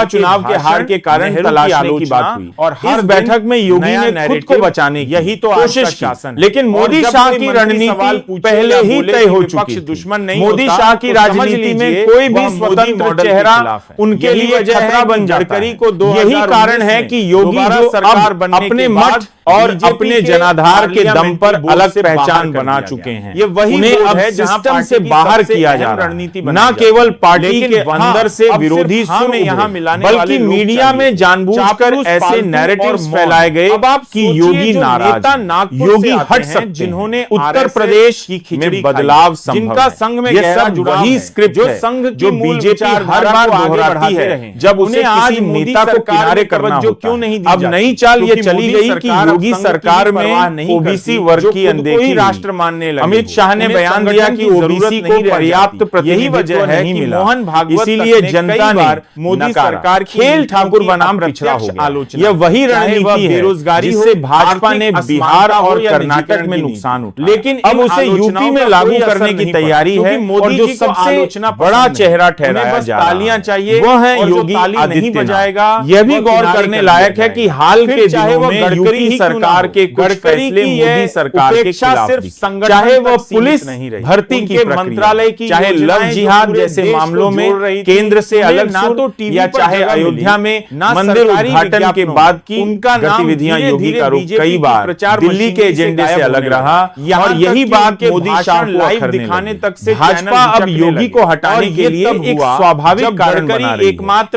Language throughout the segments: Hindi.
लोकसभा चुनाव के हार के कारण तलाशने की बात हुई और इस बैठक में योगी ने खुद को बचाने की यही तो कोशिश की, लेकिन मोदी शाह की रणनीति पहले ही तय हो चुकी थी। दुश्मन नहीं मोदी शाह की राजनीति में कोई भी स्वतंत्र चेहरा उनके लिए खतरा बन जाता है। यही कारण है कि योगी जो अब अपने मठ और अपने जनाधार के दम पर अलग पहचान बना चुके हैं, ये वही उन्हें अब सिस्टम से बाहर किया जा रहा है। न केवल पार्टी के अंदर से विरोधी सुन यहाँ मिलाने बल्कि मीडिया में जानबूझकर ऐसे नैरेटिव्स फैलाए गए कि योगी नाराज, योगी हट सकते हैं, जिन्होंने उत्तर प्रदेश में बदलाव संभव जिनका है। संघ में ये गहरा सब जुड़ाव वही है, स्क्रिप्ट जो है संघ की जो मूल बीजेपी हर विचारधारा बार को आगे दोहराती बढ़ाते है रहे। जब उसे उन्हें आज किसी मोदी नेता को सरकार किनारे में करना तवज्जो होता क्यों है। नहीं दी अब जाती? नई चाल ये क्योंकि चली मोदी गई कि सरकार योगी योगी सरकार में ओबीसी वर्ग की अनदेखी राष्ट्र मानने लगे। अमित शाह ने बयान दिया कि ओबीसी को पर्याप्त प्रतिनिधित्व नहीं मिला, मोहन भागवत इसीलिए जनता ने मोदी सरकार खेल ठाकुर बनाम पिछड़ा हो गया। यह वही रणनीति है जिससे भाजपा ने बिहार और कर्नाटक में नुकसान उठाया, लेकिन अब उसे यूपी में लागू करने की तैयारी है। और जो सबसे बड़ा चेहरा ठहराया जा रहा है वह है योगी आदित्यनाथ। यह भी गौर करने लायक है कि हाल के दिनों में यूपी सरकार के कुछ फैसले मोदी सरकार के खिलाफ दिखे, चाहे वह पुलिस भर्ती की मंत्रालय की, चाहे लव जिहाद जैसे मामलों में केंद्र से अलग सूट, या चाहे अयोध्या में मंदिर उद्घाटन के बाद की गतिविधियां योगी का रुख कई बार दिल्ली के एजेंडे से अलग रहा। और यही बात मोदी शाह को अखरने दिखाने लगी। तक से भाजपा अब योगी को हटाने के लिए एक स्वाभाविक कारण बना रही है।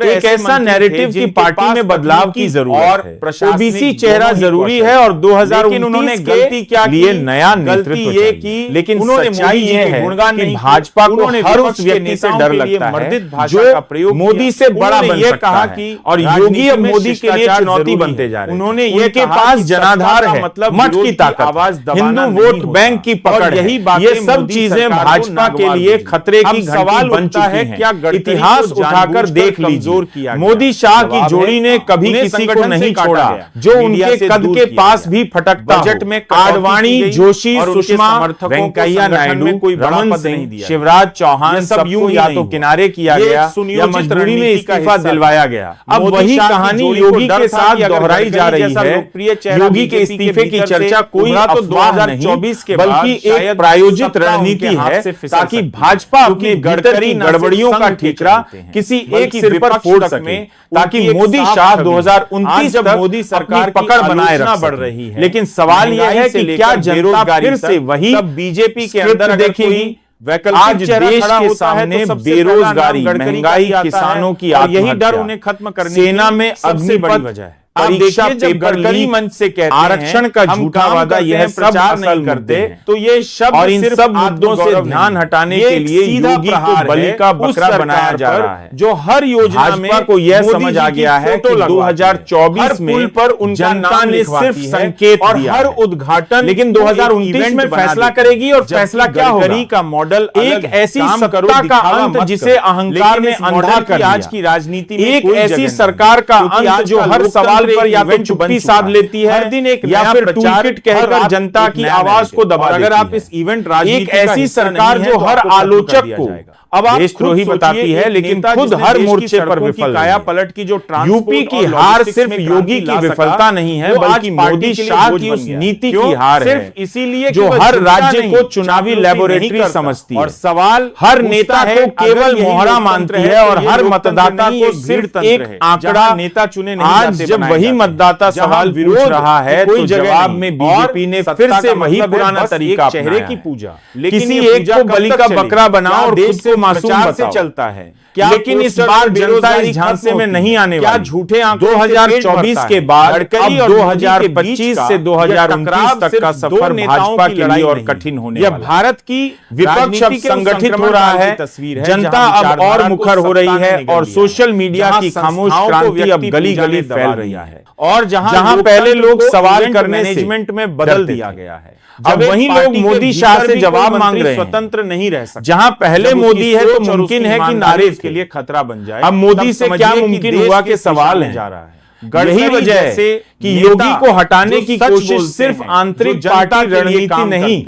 एक ऐसा नैरेटिव की पार्टी में बदलाव की जरूरत है। ओबीसी चेहरा जरूरी है और 2019 गलती क्या लिए नया नेतृत्व चाहिए। लेकिन सच्चाई यह है कि भाजपा को हर उस व्यक्ति से डर लगता है जो मोदी से बड़ा बन सकता है, और योगी अब मोदी के लिए चुनौती बनते जा रहे हैं। उन्होंने उनके पास जनाधार है, मठ की ताकत, हिंदू वोट बैंक की पकड़, ये सब चीजें भाजपा के लिए खतरे की घंटी बन चुकी हैं। क्या इतिहास उठाकर देख लीजिए, मोदी शाह की जोड़ी ने कभी किसी को नहीं छोड़ा जो उनके कद के पास भी फटकता हो। आडवाणी, जोशी, सुषमा, वेंकैया नायडू, रमन सिंह, शिवराज चौहान, सब यूं या तो किनारे किया गया या मजबूरी में इस्तीफा दिलवाया गया। अब वही कहानी योगी के साथ दोहराई जा रही है। योगी के इस्तीफे की चर्चा कोई तो 2024 के बल्कि एक प्रायोजित रणनीति है ताकि भाजपा अपने भीतर की गड़बड़ियों का ठीकरा किसी एक सिर पर फोड़ सके, ताकि मोदी शाह 2029 तक मोदी सरकार पकड़ बनाए रख रही है। लेकिन सवाल यह है कि क्या जनता फिर से वही बीजेपी के अंदर देखेगी? आज देश के सामने बेरोजगारी, महंगाई, किसानों की यही डर उन्हें खत्म करने सेना में अग्निपथ वजह है। परीक्षा पेपर लीक, मंच से कहते आरक्षण का झूठा वादा, यह सब नहीं करते तो ये शब्द और इन सब मुद्दों से ध्यान हटाने के लिए योगी को बलि का बकरा बनाया जा रहा है। जो हर योजना में भाजपा को यह समझ आ गया है कि 2024 में पर जनता ने सिर्फ संकेत और हर उद्घाटन, लेकिन 2029 में फैसला करेगी। और फैसला क्या होगा? का मॉडल एक ऐसी सत्ता का अंत जिसे अहंकार ने अंधा कर दिया। आज की राजनीति में एक ऐसी सरकार का अंत जो हर सवाल पर या तो चुप्पी साध लेती है, हर दिन एक या फिर टूलकिट कहकर जनता की आवाज को दबा देती है। अगर आप इस इवेंट एक ऐसी सरकार जो हर आलोचक को अब देशद्रोही बताती है, लेकिन खुद हर मोर्चे पर विफल काया पलट की जो यूपी की हार सिर्फ योगी की विफलता नहीं है, बल्कि मोदी शाह की उस नीति की हार है इसीलिए जो हर राज्य को चुनावी लेबोरेटरी समझती है। और सवाल हर नेता को केवल मोहरा मानती है और हर मतदाता को सिर्फ एक आंकड़ा नेता चुने। आज जब वही मतदाता सवाल पूछ रहा है तो जवाब में बीजेपी ने फिर से वही पुराना तरीका चेहरे की पूजा, किसी एक को बलि का बकरा बनाओ और देश को मासूम से चलता है। लेकिन इस बार जनता इस झांसे में नहीं आने वाली। क्या झूठे आंकड़ों 2024 के बाद अब 2025 से 2029 तक का सफर भाजपा के लिए और कठिन होने वाला है। भारत की विपक्ष अब संगठित हो रहा है, जनता अब और मुखर हो रही है और सोशल मीडिया की खामोश क्रांति अब गली गली फैल रही है। और जहां पहले लोग सवाल करने से मैनेजमेंट में बदल दिया गया है, अब वही लोग मोदी शाह से जवाब मांग रहे हैं। स्वतंत्र नहीं रह सकते। जहां पहले मोदी है तो मुमकिन है कि नारे के लिए खतरा बन जाए। अब मोदी से क्या मुमकिन हुआ के सवाल है। यही वजह है कि योगी को हटाने की कोशिश सिर्फ आंतरिक पार्टी रणनीति नहीं,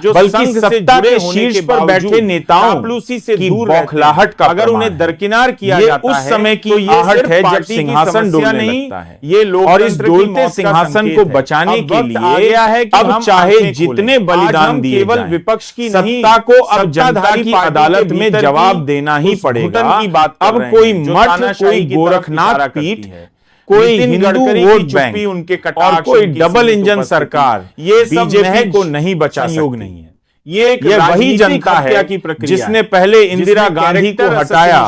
बल्कि सत्ता के शीर्ष पर बैठे नेताओं की बौखलाहट का। अगर उन्हें दरकिनार किया जाता है उस समय की आहट है जब सिंहासन डोलने लगता है। ये लोग और इस डोलते सिंहासन को बचाने के लिए अब चाहे जितने बलिदान दिए केवल विपक्ष की सत्ता को अब जनता की अदालत में जवाब देना ही पड़ेगा। अब कोई मठ, कोई गोरखनाथ पीठ, कोई हिंदू वोट बैंक उनके और कोई डबल इंजन सरकार ये बीजेपी को नहीं बचा योग नहीं है। ये वही जनता है जिसने पहले इंदिरा गांधी को हटाया,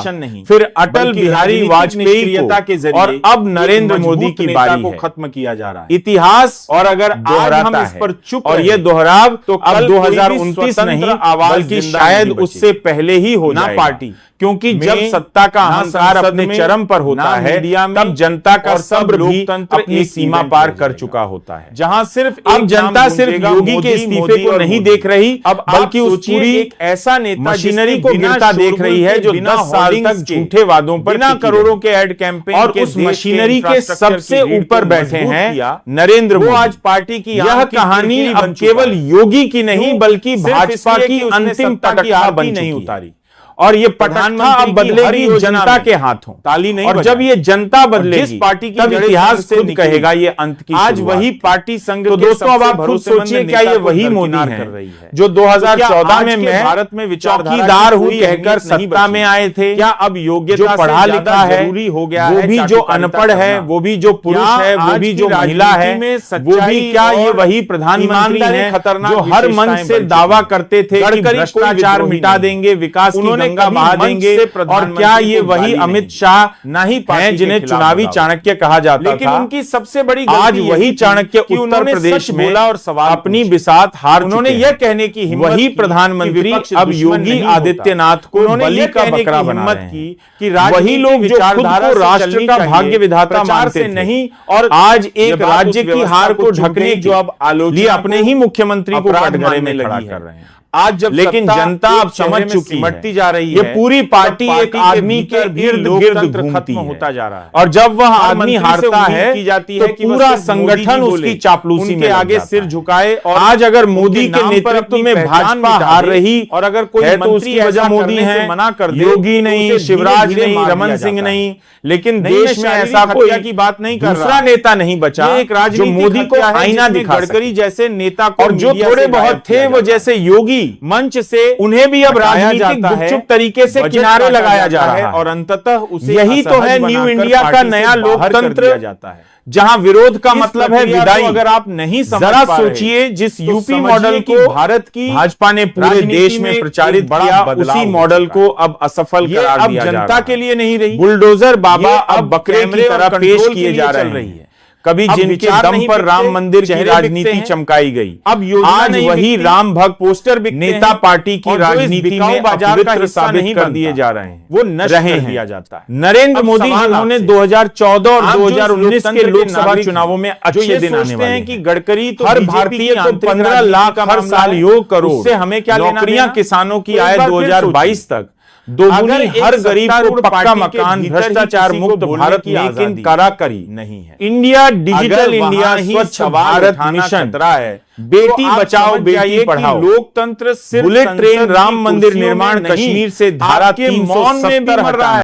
फिर अटल बिहारी वाजपेयी को, और अब नरेंद्र मोदी की बारी है। खत्म किया जा रहा है इतिहास। और अगर आज हम इस पर चुप और ये दोहराव तो अब 2029 नहीं बल्कि शायद उससे पहले ही हो जाएगा। पार्टी क्योंकि जब सत्ता का अहंकार अपने चरम पर होता है तब जनता का सब्र भी अपनी सीमा पार कर चुका होता है। जहां सिर्फ अब जनता सिर्फ योगी के इस्तीफे को नहीं देख रही, अब बल्कि उस पूरी एक ऐसा नेता मशीनरी को गिरता देख रही है जो 10 साल तक झूठे वादों पर बिना करोड़ों के एड कैंपेन और उस मशीनरी के सबसे ऊपर बैठे हैं नरेंद्र मोदी। आज पार्टी की यह कहानी अब केवल योगी की नहीं बल्कि भाजपा की अंतिम पटकथा बन चुकी है और ये पटकथा अब बदलेगी जनता के हाथों। ताली नहीं और जब ये जनता बदलेगी पार्टी की तब इतिहास खुद कहेगा ये अंत की आज वही पार्टी संघ। तो दोस्तों अब आप खुद सोचिए, क्या ये वही मोदी है जो 2014 में मैं भारत में चौकीदार हूं कहकर सत्ता में आए थे? क्या अब योग्यता जो पढ़ा लिखा है जरूरी हो गया वो है? भी जो अनपढ़ है, वो भी जो पुरुष है, वो भी जो महिला है, वो भी क्या ये वही प्रधानमंत्री है जो हर मन से दावा करते थे कि भ्रष्टाचार मिटा देंगे, विकास की गंगा बहा देंगे? और क्या ये वही अमित शाह नहीं हैं जिन्हें चुनावी चाणक्य कहा जाता लेकिन था? उनकी सबसे बड़ी आज वही चाणक्य उत्तर प्रदेश में बोला और सवाल अपनी बिसात हार उन्होंने चुके यह हैं। कहने की हिम्मत वही की प्रधानमंत्री कि विपक्ष अब दुश्मन योगी नहीं होता। आदित्यनाथ को उन्होंने बलि यह का कहने बकरा की बना हिम्मत रहे की हैं कि वही लोग जो खुद विचारधारा को से राष्ट्र चलनी का चाहिए, भाग्य विधाता प्रचार मानते से थे नहीं, और आज एक ये बात राज्य उस की व्यवस्था हार को को चुनने ढकने की की जो अब आलोचना लिए अपने ही मुख्यमंत्री को अपराध कटघरे में मानने खड़ा लगी कर है। रहे हैं। आज जब लेकिन सत्ता जनता एक अब समझ चेहरे में चुकी है सिमटती जा रही ये है, पूरी पार्टी तब एक आदमी के भीतर भी इर्द गिर्द लोकतंत्र घूमती खत्म है होता जा रहा है। और जब वह हर आदमी मंत्री से हारता उम्मीद है की जाती तो है कि पूरा बस सिर्फ मोदी संगठन जी उसकी बोले, चापलूसी उनके में आगे सिर झुकाए और आज अगर मोदी उनके के नाम पर नेतृत्व अपनी में पहचान भाजपा मिटा हार दे रही और अगर कोई है तो मंत्री उसकी वजह ऐसा मोदी करने से है, मना कर दे योगी तो नहीं, उसे शिवराज धीरे-धीरे नहीं, मार रमन दिया सिंह जाता है। नहीं, लेकिन नहीं, देश में मैं ऐसा शारीरिक कोई हत्या की बात नहीं कर दूसरा रहा। नेता नहीं बचा ये एक जो राजनीतिक मोदी को हत्या है आईना जिसमें दिखा गडकरी सके। जैसे नेता को और जो मीडिया थोड़े से बहुत गायब थे किया वो जाता है। जैसे योगी मंच से उन्हें भी अब हटाया राजनीतिक जाता है, गुपचुप तरीके से बजट किनारे काटा लगाया जा जाता रहा है है और अंततः उसे यही तो है असहज न्यू बनाकर इंडिया का पार्टी से नया बाहर कर लोकतंत्र दिया जाता है। जहां विरोध का इस मतलब है प्रक्रिया को विदाई। अगर आप नहीं समझ जरा पा रहे, सोचिए जिस तो यूपी समझिए मॉडल कि को भारत की भाजपा ने पूरे राजनीति देश में में एक प्रचारित बड़ा किया, बदलाव उसी हो मॉडल चुका को अब असफल ये करार अब दिया जा रहा जनता है। के लिए नहीं रही, बुलडोजर बाबा ये अब बकरे की कैमरे और तरह पेश कंट्रोल के किए लिए जा चल रहे रही हैं। है। कभी अब जिनके विचार दम नहीं पर बिकते, राम मंदिर की चेहरे राजनीति बिकते हैं। चमकाई गई, अब योजना आज नहीं वही बिकती, राम भक्त पोस्टर बिकते नेता हैं पार्टी की और जो इस राजनीति बिकाऊ में बाजार का अपवित्र हिस्सा साबित नहीं कर बनता, दिए जा रहे हैं, वो नष्ट रहे कर हैं। दिया जाता है। नरेंद्र अब मोदी सवाल जिन्होंने आपसे, 2014 और आप जो 2019 के लोकतंत्र लोकसभा नागरिक चुनावों में जो अच्छे ये दिन आने सोचते वाले हैं हैं कि गडकरी तो हर बीजेपी भारतीय की को आंतरिक 15 राजनीति लाख का हर मामला साल है, योग करोड़ उससे हमें क्या लेना नौकरियां देना? किसानों की तो एक आय बार फिर 2022 तक अगर दोगुनी एक हर गरीब को सत्तारूढ़ पक्का पार्टी के मकान भीतर ही भ्रष्टाचार किसी को मुक्त बोलने भारत की मेक इन आजादी कराकरी नहीं है। इंडिया डिजिटल अगर इंडिया वहां ही स्वच्छ सवाल भारत उठाना मिशन खतरा है, बेटी तो आप बचाओ समझ जाइए बेटी कि पढ़ाओ लोकतंत्र सिर्फ बुलेट ट्रेन संसद की राम मंदिर कुर्सियों में निर्माण नहीं, कश्मीर से धारा आपके मौन में भी 370 मर रहा है।